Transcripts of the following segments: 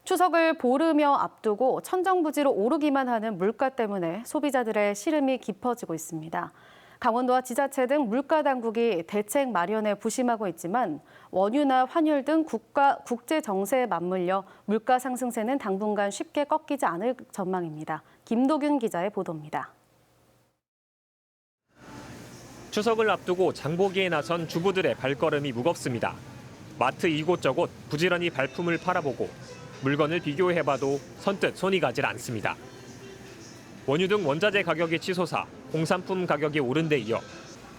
추석을 보름여 앞두고 천정부지로 오르기만 하는 물가 때문에 소비자들의 시름이 깊어지고 있습니다. 강원도와 지자체 등 물가 당국이 대책 마련에 부심하고 있지만 원유나 환율 등 국제 정세에 맞물려 물가 상승세는 당분간 쉽게 꺾이지 않을 전망입니다. 김도균 기자의 보도입니다. 추석을 앞두고 장보기에 나선 주부들의 발걸음이 무겁습니다. 마트 이곳저곳 부지런히 발품을 팔아보고 물건을 비교해봐도 선뜻 손이 가질 않습니다. 원유 등 원자재 가격이 치솟아 공산품 가격이 오른 데 이어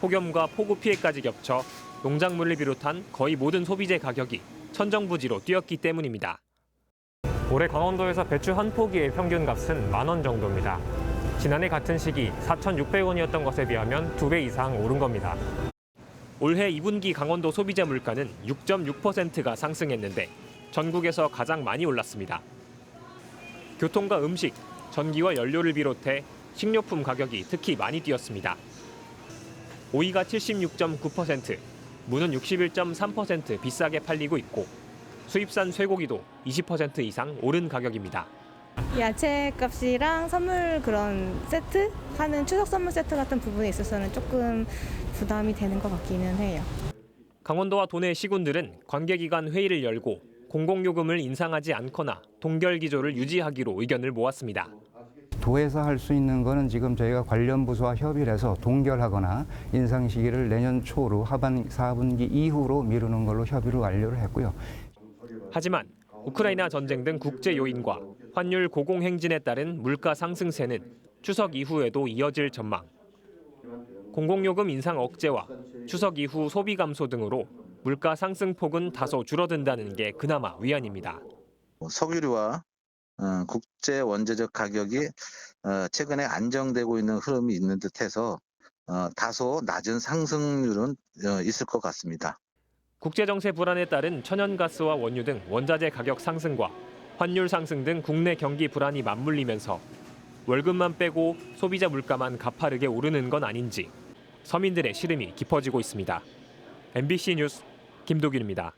폭염과 폭우 피해까지 겹쳐 농작물을 비롯한 거의 모든 소비재 가격이 천정부지로 뛰었기 때문입니다. 올해 강원도에서 배추 한 포기의 평균 값은 10,000원 정도입니다. 지난해 같은 시기 4,600원이었던 것에 비하면 2배 이상 오른 겁니다. 올해 2분기 강원도 소비재 물가는 6.6%가 상승했는데 전국에서 가장 많이 올랐습니다. 교통과 음식, 전기와 연료를 비롯해 식료품 가격이 특히 많이 뛰었습니다. 오이가 76.9%, 무는 61.3% 비싸게 팔리고 있고 수입산 쇠고기도 20% 이상 오른 가격입니다. 야채 값이랑 선물 그런 세트? 하는 추석 선물 세트 같은 부분에 있어서는 조금 부담이 되는 것 같기는 해요. 강원도와 도내 시군들은 관계기관 회의를 열고 공공요금을 인상하지 않거나 동결 기조를 유지하기로 의견을 모았습니다. 도에서 할 수 있는 거는 지금 저희가 관련 부서와 협의를 해서 동결하거나 인상 시기를 내년 초로 하반 4분기 이후로 미루는 걸로 협의를 완료를 했고요. 하지만 우크라이나 전쟁 등 국제 요인과 환율 고공행진에 따른 물가 상승세는 추석 이후에도 이어질 전망. 공공요금 인상 억제와 추석 이후 소비 감소 등으로 물가 상승폭은 다소 줄어든다는 게 그나마 위안입니다. 석유류와 국제 원재적 가격이 최근에 안정되고 있는 흐름이 있는 듯해서 다소 낮은 상승률은 있을 것 같습니다. 국제정세 불안에 따른 천연가스와 원유 등 원자재 가격 상승과 환율 상승 등 국내 경기 불안이 맞물리면서 월급만 빼고 소비자 물가만 가파르게 오르는 건 아닌지 서민들의 시름이 깊어지고 있습니다. MBC 뉴스 김도균입니다.